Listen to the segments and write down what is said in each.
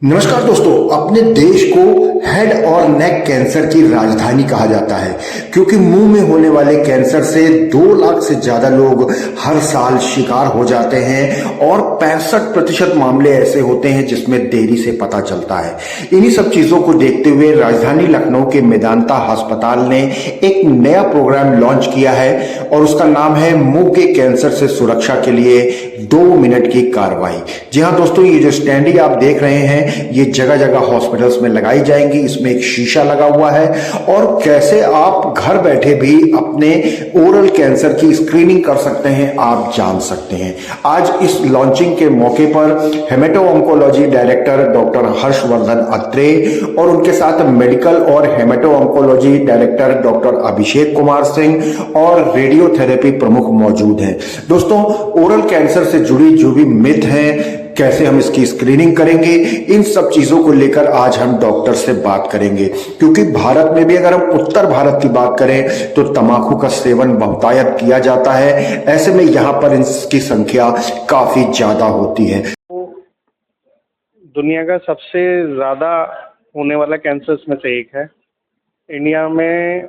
नमस्कार दोस्तों। अपने देश को हेड और नेक कैंसर की राजधानी कहा जाता है क्योंकि मुंह में होने वाले कैंसर से 2 लाख से ज्यादा लोग हर साल शिकार हो जाते हैं और 65% मामले ऐसे होते हैं जिसमें देरी से पता चलता है। इन्हीं सब चीजों को देखते हुए राजधानी लखनऊ के मेदांता अस्पताल ने एक नया प्रोग्राम लॉन्च किया है और उसका नाम है मुंह के कैंसर से सुरक्षा के लिए 2 मिनट की कार्रवाई। जी हाँ दोस्तों, ये जो स्टैंडी आप देख रहे हैं ये जगह जगह हॉस्पिटल्स में लगाई जाएंगी। इसमें एक शीशा लगा हुआ है और कैसे आप घर बैठे भी अपने ओरल कैंसर की स्क्रीनिंग कर सकते हैं आप जान सकते हैं। आज इस लॉन्चिंग के मौके पर hemato oncology director doctor Harshvardhan Atre और उनके साथ मेडिकल और hemato oncology director doctor Abhishek Kumar Singh और रेडियोथेरेपी प्रमुख मौजूद हैं। दोस्तों, ओरल कैंसर से जुड़ी जो भी मिथ है, कैसे हम इसकी स्क्रीनिंग करेंगे, इन सब चीजों को लेकर आज हम डॉक्टर से बात करेंगे। क्योंकि भारत में भी अगर हम उत्तर भारत की बात करें तो तंबाकू का सेवन बहुतायत किया जाता है। ऐसे में यहाँ पर इसकी संख्या काफी ज्यादा होती है। दुनिया का सबसे ज़्यादा होने वाला कैंसर्स में से एक है। इंडिया में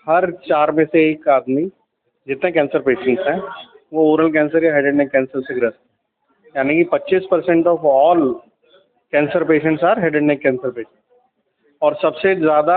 हर 4 में से एक आदमी जितने कैंसर पेशेंट्स हैं वो ओरल कैंसर या हेड एंड नेक कैंसर से ग्रस्त हैं। यानी कि 25% of all cancer patients are head and neck cancer patient. और सबसे ज़्यादा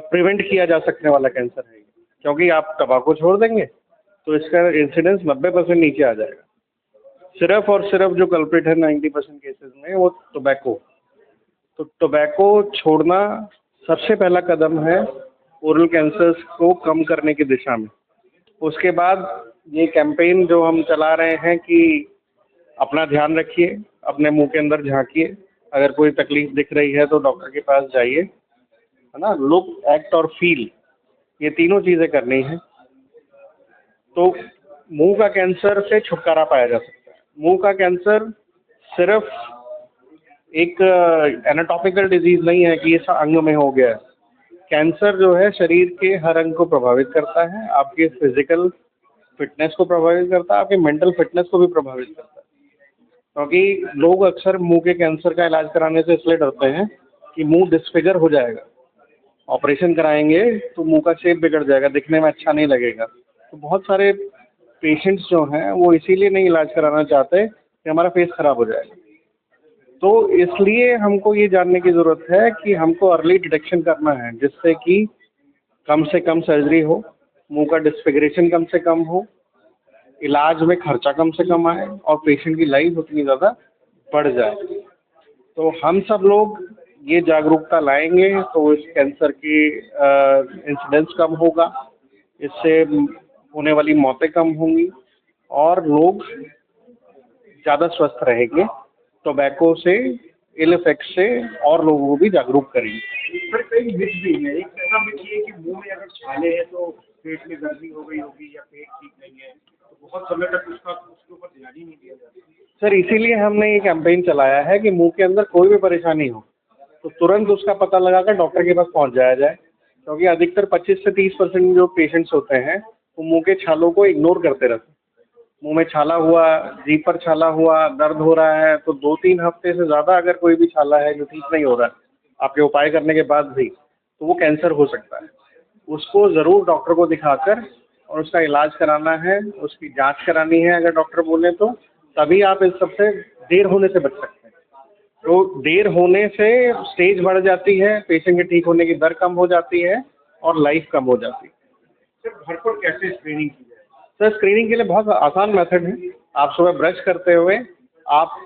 प्रिवेंट किया जा सकने वाला कैंसर है ये। क्योंकि आप तंबाकू छोड़ देंगे तो इसका इंसिडेंस 90% नीचे आ जाएगा। सिर्फ और सिर्फ जो कल्प्रिट है 90% केसेस में वो टोबैको। तो टोबैको छोड़ना सबसे पहला कदम है ओरल कैंसर्स को कम करने की दिशा में। उसके बाद ये कैंपेन जो हम चला रहे हैं कि अपना ध्यान रखिए, अपने मुंह के अंदर झांकिए, अगर कोई तकलीफ दिख रही है तो डॉक्टर के पास जाइए, है ना। लुक, एक्ट और फील, ये तीनों चीज़ें करनी है तो मुंह का कैंसर से छुटकारा पाया जा सकता है। मुंह का कैंसर सिर्फ एक एनाटॉमिकल डिजीज नहीं है कि ये अंग में हो गया है। कैंसर जो है शरीर के हर अंग को प्रभावित करता है, आपके फिजिकल फिटनेस को प्रभावित करता है, आपके मेंटल फिटनेस को भी प्रभावित करता है। क्योंकि लोग अक्सर मुंह के कैंसर का इलाज कराने से इसलिए डरते हैं कि मुंह डिस्फिगर हो जाएगा, ऑपरेशन कराएंगे तो मुंह का शेप बिगड़ जाएगा, दिखने में अच्छा नहीं लगेगा। तो बहुत सारे पेशेंट्स जो हैं वो इसीलिए नहीं इलाज कराना चाहते कि हमारा फेस खराब हो जाएगा। तो इसलिए हमको ये जानने की ज़रूरत है कि हमको अर्ली डिटेक्शन करना है जिससे कि कम से कम सर्जरी हो, मुंह का डिस्फिगरेशन कम से कम हो, इलाज में खर्चा कम से कम आए और पेशेंट की लाइफ उतनी ज़्यादा बढ़ जाए। तो हम सब लोग ये जागरूकता लाएंगे तो इस कैंसर की इंसिडेंस कम होगा, इससे होने वाली मौतें कम होंगी और लोग ज़्यादा स्वस्थ रहेंगे। टोबैको से, इल इफेक्ट से और लोगों को भी जागरूक करेंगे। पर कई मिथ भी है। एक ऐसा मिथ ये है कि मुंह में अगर छाले हैं तो पेट में गर्मी हो गई होगी या पेट ठीक नहीं है, तो बहुत समय तक उसके ऊपर ध्यान ही नहीं दिया जाता। सर, इसीलिए हमने ये कैंपेन चलाया है कि मुंह के अंदर कोई भी परेशानी हो तो तुरंत उसका पता लगाकर डॉक्टर के पास पहुंच जाया जाए। क्योंकि अधिकतर 25 से 30% जो पेशेंट्स होते हैं वो मुंह के छालों को इग्नोर करते रहते हैं। मुंह में छाला हुआ, जीभ पर छाला हुआ, दर्द हो रहा है तो 2-3 हफ्ते से ज़्यादा अगर कोई भी छाला है जो ठीक नहीं हो रहा है आपके उपाय करने के बाद भी, तो वो कैंसर हो सकता है। उसको ज़रूर डॉक्टर को दिखाकर और उसका इलाज कराना है, उसकी जांच करानी है अगर डॉक्टर बोले तो, तभी आप इस सबसे देर होने से बच सकते हैं। तो देर होने से स्टेज बढ़ जाती है, पेशेंट के ठीक होने की दर कम हो जाती है और लाइफ कम हो जाती है। सर, घर पर कैसे स्क्रीनिंग की जाए? सर, स्क्रीनिंग के लिए बहुत आसान मेथड है। आप सुबह ब्रश करते हुए आप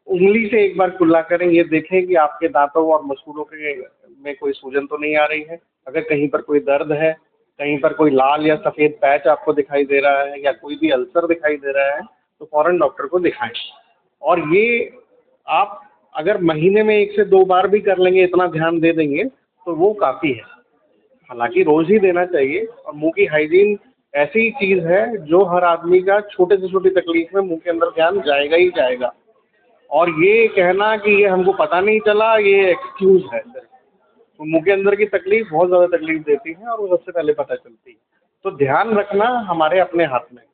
उंगली से एक बार कुल्ला करें, ये देखें कि आपके दांतों और मसूड़ों के में कोई सूजन तो नहीं आ रही है। अगर कहीं पर कोई दर्द है, कहीं पर कोई लाल या सफ़ेद पैच आपको दिखाई दे रहा है या कोई भी अल्सर दिखाई दे रहा है तो फ़ौरन डॉक्टर को दिखाएं। और ये आप अगर महीने में 1 से 2 बार भी कर लेंगे, इतना ध्यान दे देंगे तो वो काफ़ी है। हालांकि रोज़ ही देना चाहिए। और मुंह की हाइजीन ऐसी चीज़ है जो हर आदमी का छोटे से छोटी तकलीफ में मुंह के अंदर ध्यान जाएगा ही जाएगा। और ये कहना कि ये हमको पता नहीं चला, ये एक्सक्यूज़ है सिर्फ। तो मुंह के अंदर की तकलीफ बहुत ज़्यादा तकलीफ देती है और वो सबसे पहले पता चलती है। तो ध्यान रखना हमारे अपने हाथ में है।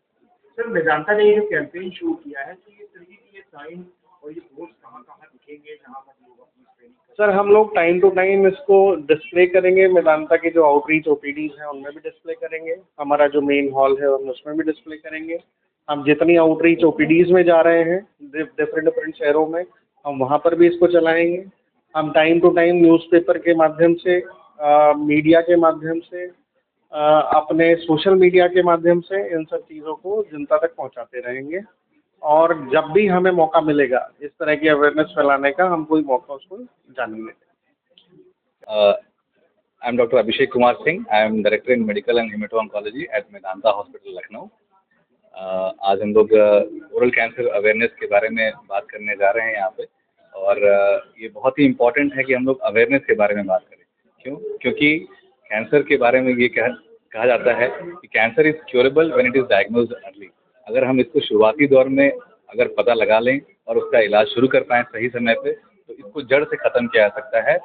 सर, मेदांता ने ये जो कैंपेन शुरू किया है तो ये तरीके की ये साइन और ये पोस्ट कहाँ-कहाँ दिखेंगे जहाँ पर लोग अपनी ट्रेनिंग सर हम लोग टाइम टू टाइम इसको डिस्प्ले करेंगे, मेदांता की जो आउटरीच ओपीडीज हैं उनमें भी डिस्प्ले करेंगे, हमारा जो मेन हॉल है हम उसमें भी डिस्प्ले करेंगे। हम जितनी आउटरीच ओपीडीज में जा रहे हैं डिफरेंट डिफरेंट शहरों में, हम वहाँ पर भी इसको चलाएंगे। हम टाइम टू टाइम न्यूज़पेपर के माध्यम से, मीडिया के माध्यम से, अपने सोशल मीडिया के माध्यम से इन सब चीज़ों को जनता तक पहुँचाते रहेंगे। और जब भी हमें मौका मिलेगा इस तरह की अवेयरनेस फैलाने का, हम कोई मौका उसको जाने लेंगे। I am Dr. Abhishek Kumar Singh. I am Director in Medical and Hemato-Oncology at Medanta Hospital, Lucknow. आज हम लोग ओरल कैंसर अवेयरनेस के बारे में बात करने जा रहे हैं यहाँ पे, और ये बहुत ही इम्पोर्टेंट है कि हम लोग अवेयरनेस के बारे में बात करें। क्यों? क्योंकि कैंसर के बारे में ये कहा जाता है कि cancer is curable when it is diagnosed early. अगर हम इसको शुरुआती दौर में अगर पता लगा लें और उसका इलाज शुरू कर पाएँ सही समय पे, तो इसको जड़ से ख़त्म किया जा सकता है।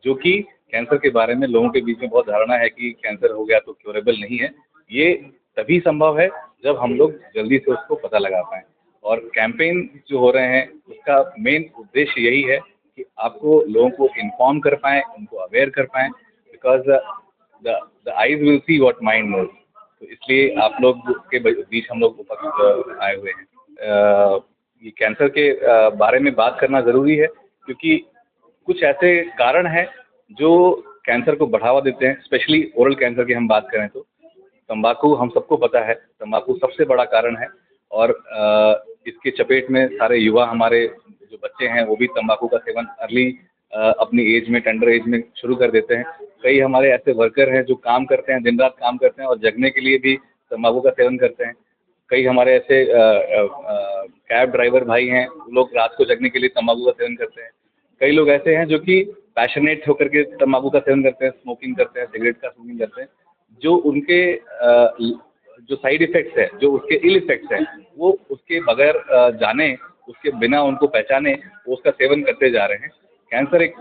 जो कि कैंसर के बारे में लोगों के बीच में बहुत धारणा है कि कैंसर हो गया तो क्योरेबल नहीं है। ये तभी संभव है जब हम लोग जल्दी से उसको पता लगा पाएँ। और कैंपेन जो हो रहे हैं उसका मेन उद्देश्य यही है कि आपको लोगों को इन्फॉर्म कर पाएँ, उनको अवेयर कर पाएँ, because the eyes will see what mind knows. तो इसलिए आप लोग के बीच हम लोग उपस्थित आए हुए हैं। ये कैंसर के बारे में बात करना ज़रूरी है क्योंकि कुछ ऐसे कारण हैं जो कैंसर को बढ़ावा देते हैं। स्पेशली ओरल कैंसर की हम बात करें तो तंबाकू, हम सबको पता है तंबाकू सबसे बड़ा कारण है, और इसके चपेट में सारे युवा हमारे जो बच्चे हैं वो भी तंबाकू का सेवन अर्ली अपनी एज में, टेंडर एज में शुरू कर देते हैं। कई हमारे ऐसे वर्कर हैं जो काम करते हैं, दिन रात काम करते हैं और जगने के लिए भी तंबाकू का सेवन करते हैं। कई हमारे ऐसे कैब ड्राइवर भाई हैं, लोग रात को जगने के लिए तंबाकू का सेवन करते हैं। कई लोग ऐसे हैं जो कि पैशनेट होकर के तंबाकू का सेवन करते हैं, स्मोकिंग करते हैं, सिगरेट का स्मोकिंग करते हैं। जो उनके जो साइड इफ़ेक्ट्स हैं, जो उसके इल इफ़ेक्ट्स हैं, वो उसके बगैर जाने, उसके बिना उनको पहचाने वो उसका सेवन करते जा रहे हैं। कैंसर एक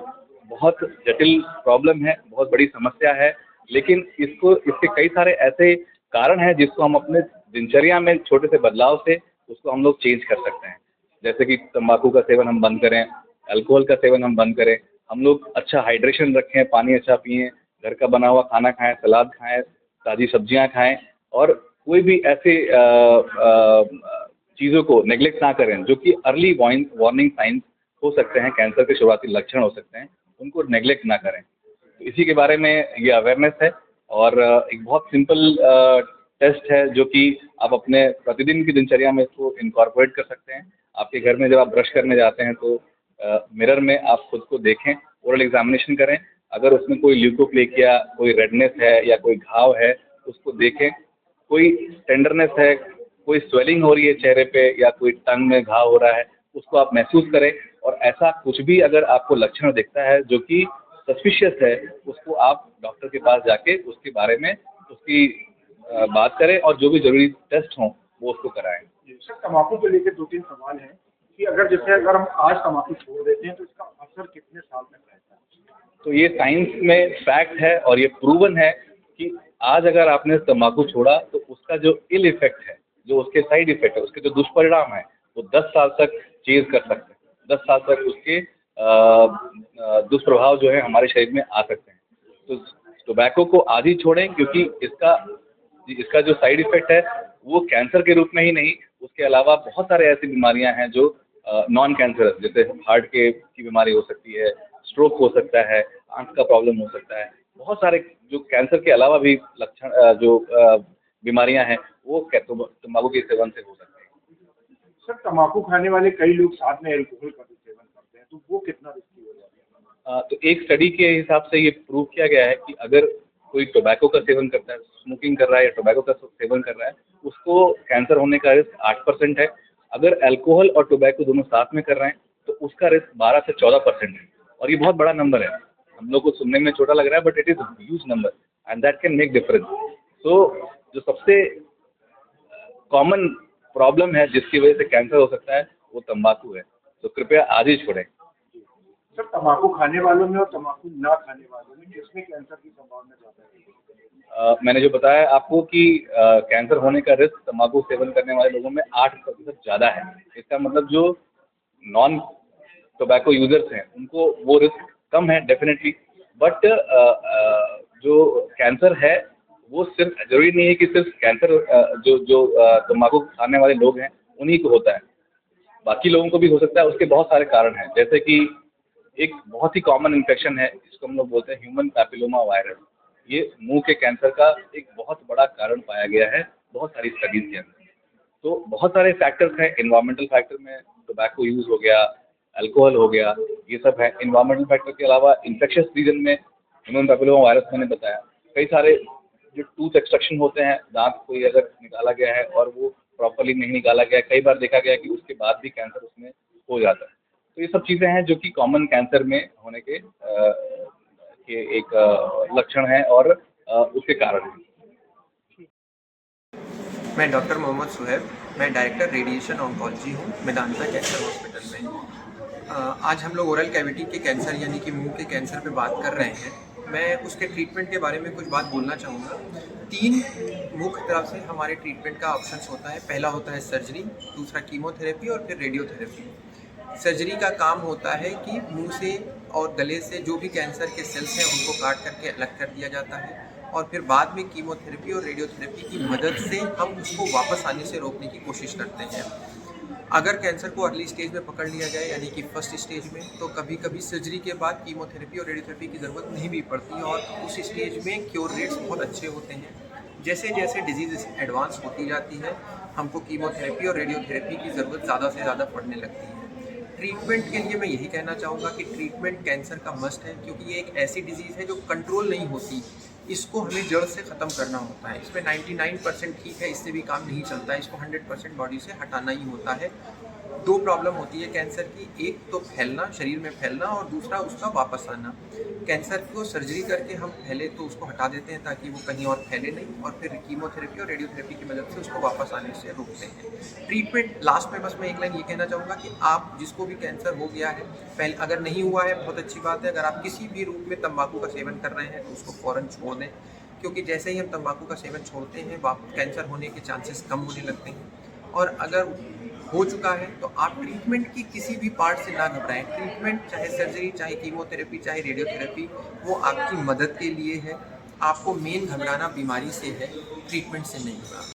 बहुत जटिल प्रॉब्लम है, बहुत बड़ी समस्या है, लेकिन इसके कई सारे ऐसे कारण हैं जिसको हम अपने दिनचर्या में छोटे से बदलाव से उसको हम लोग चेंज कर सकते हैं। जैसे कि तंबाकू का सेवन हम बंद करें, अल्कोहल का सेवन हम बंद करें, हम लोग अच्छा हाइड्रेशन रखें, पानी अच्छा पिएं, घर का बना हुआ खाना खाएं, सलाद खाएं, ताज़ी सब्जियां खाएं, और कोई भी ऐसे चीज़ों को नेग्लेक्ट ना करें जो कि अर्ली वार्निंग साइंस हो सकते हैं, कैंसर के शुरुआती लक्षण हो सकते हैं, उनको नेग्लेक्ट ना करें। तो इसी के बारे में ये अवेयरनेस है, और एक बहुत सिंपल टेस्ट है जो कि आप अपने प्रतिदिन की दिनचर्या में इसको इनकॉर्पोरेट कर सकते हैं। आपके घर में जब आप ब्रश करने जाते हैं तो मिरर में आप खुद को देखें, ओरल एग्जामिनेशन करें। अगर उसमें कोई ल्यूकोप्लेकिया, कोई रेडनेस है या कोई घाव है, उसको देखें। कोई टेंडरनेस है, कोई स्वेलिंग हो रही है चेहरे पे या कोई टंग में घाव हो रहा है, उसको आप महसूस करें। और ऐसा कुछ भी अगर आपको लक्षण दिखता है जो कि सस्पिशियस है, उसको आप डॉक्टर के पास जाके उसके बारे में उसकी बात करें और जो भी ज़रूरी टेस्ट हों वो उसको कराएं। सर, तम्बाकू को लेकर 2-3 सवाल हैं कि अगर हम आज तम्बाकू छोड़ देते हैं तो इसका असर कितने साल तक रहता है? तो ये साइंस में फैक्ट है और ये प्रूवन है कि आज अगर आपने तंबाकू छोड़ा तो उसका जो इल इफेक्ट है, जो उसके साइड इफेक्ट है, उसके जो दुष्परिणाम है, वो 10 साल तक चेंज कर सकते हैं। 10 साल तक उसके दुष्प्रभाव जो है हमारे शरीर में आ सकते हैं। तो टोबैको को आज ही छोड़ें, क्योंकि इसका जो साइड इफेक्ट है वो कैंसर के रूप में ही नहीं, उसके अलावा बहुत सारे ऐसी बीमारियां हैं जो नॉन कैंसरस, जैसे हार्ट की बीमारी हो सकती है, स्ट्रोक हो सकता है, आंख का प्रॉब्लम हो सकता है। बहुत सारे जो कैंसर के अलावा भी लक्षण जो बीमारियां हैं वो तंबाकू के सेवन से हो सकते हैं। सर, तम्बाकू खाने वाले कई लोग साथ में अल्कोहल का भी सेवन करते हैं, तो वो कितना रिस्की हो जाता है? तो एक स्टडी के हिसाब से ये प्रूव किया गया है कि अगर कोई टोबैको का सेवन करता है, स्मोकिंग कर रहा है या टोबैको का सेवन कर रहा है, उसको कैंसर होने का रिस्क 8% है। अगर अल्कोहल और टोबैको दोनों साथ में कर रहे हैं तो उसका रिस्क 12 से 14% है। और ये बहुत बड़ा नंबर है, हम लोग को सुनने में छोटा लग रहा है, but it is huge number and that can make difference. तो जो सबसे कॉमन प्रॉब्लम है जिसकी वजह से कैंसर हो सकता है वो तंबाकू है। तो कृपया आज ही छोड़ें। सर, तम्बाकू खाने वालों में और तम्बाकू ना खाने वालों में किसमें कैंसर की संभावना ज़्यादा है? मैंने जो बताया आपको कि कैंसर होने का रिस्क तंबाकू सेवन करने वाले लोगों में 8% ज़्यादा है। इसका मतलब जो नॉन टोबैको यूजर्स हैं उनको वो रिस्क कम है डेफिनेटली, बट जो कैंसर है वो सिर्फ जरूरी नहीं है कि सिर्फ कैंसर जो जो तम्बाकू खाने वाले लोग हैं उन्हीं को होता है, बाकी लोगों को भी हो सकता है। उसके बहुत सारे कारण हैं, जैसे कि एक बहुत ही कॉमन इन्फेक्शन है जिसको हम लोग बोलते हैं ह्यूमन पैपिलोमा वायरस। ये मुंह के कैंसर का एक बहुत बड़ा कारण पाया गया है बहुत सारी स्टडीज के अंदर। तो बहुत सारे फैक्टर्स हैं, इन्वायरमेंटल फैक्टर में टोबैको यूज़ हो गया, अल्कोहल हो गया, ये सब है। इन्वायरमेंटल फैक्टर के अलावा इन्फेक्शियस रीजन में ह्यूमन पैपिलोमा वायरस मैंने बताया, कई सारे जो टूथ एक्सट्रैक्शन होते हैं, दांत कोई अगर निकाला गया है और वो प्रॉपरली नहीं निकाला गया, कई बार देखा गया कि उसके बाद भी कैंसर उसमें हो जाता है। तो ये सब चीज़ें हैं जो कि कॉमन कैंसर में होने के एक लक्षण है और उसके कारण हैं। मैं डॉक्टर मोहम्मद सुहैब, मैं डायरेक्टर रेडिएशन ऑन्कोलॉजी हूँ मेदांता कैंसर हॉस्पिटल में। आज हम लोग ओरल कैविटी के कैंसर यानी कि मुंह के कैंसर पे बात कर रहे हैं। मैं उसके ट्रीटमेंट के बारे में कुछ बात बोलना चाहूँगा। 3 मुख्य तरह से हमारे ट्रीटमेंट का ऑप्शंस होता है। पहला होता है सर्जरी, दूसरा कीमोथेरेपी और फिर रेडियोथेरेपी। सर्जरी का काम होता है कि मुंह से और गले से जो भी कैंसर के सेल्स हैं उनको काट करके अलग कर दिया जाता है और फिर बाद में कीमोथेरेपी और रेडियोथेरेपी की मदद से हम उसको वापस आने से रोकने की कोशिश करते हैं। अगर कैंसर को अर्ली स्टेज में पकड़ लिया जाए यानी कि फर्स्ट स्टेज में, तो कभी कभी सर्जरी के बाद कीमोथेरेपी और रेडियोथेरेपी की ज़रूरत नहीं भी पड़ती और उस स्टेज में क्योर रेट्स बहुत अच्छे होते हैं। जैसे जैसे डिजीज़ एडवांस होती जाती है हमको कीमोथेरेपी और रेडियोथेरेपी की ज़रूरत ज़्यादा से ज़्यादा पड़ने लगती है। ट्रीटमेंट के लिए मैं यही कहना चाहूँगा कि ट्रीटमेंट कैंसर का मस्ट है, क्योंकि ये एक ऐसी डिजीज़ है जो कंट्रोल नहीं होती। इसको हमें जड़ से ख़त्म करना होता है। इसमें 99% ठीक है, इससे भी काम नहीं चलता है, इसको 100% बॉडी से हटाना ही होता है। 2 प्रॉब्लम होती है कैंसर की, एक तो फैलना, शरीर में फैलना, और दूसरा उसका वापस आना। कैंसर को सर्जरी करके हम पहले तो उसको हटा देते हैं ताकि वो कहीं और फैले नहीं, और फिर कीमोथेरेपी और रेडियोथेरेपी की मदद से उसको वापस आने से रोकते हैं। ट्रीटमेंट लास्ट में बस मैं एक लाइन ये कहना चाहूँगा कि आप जिसको भी कैंसर हो गया है, पहले अगर नहीं हुआ है बहुत अच्छी बात है, अगर आप किसी भी रूप में तंबाकू का सेवन कर रहे हैं तो उसको फ़ौरन छोड़ दें, क्योंकि जैसे ही हम तंबाकू का सेवन छोड़ते हैं कैंसर होने के चांसेस कम होने लगते हैं। और अगर हो चुका है तो आप ट्रीटमेंट की किसी भी पार्ट से ना घबराएं। ट्रीटमेंट चाहे सर्जरी, चाहे कीमोथेरेपी, चाहे रेडियोथेरेपी, वो आपकी मदद के लिए है। आपको मेन घबराना बीमारी से है, ट्रीटमेंट से नहीं होगा।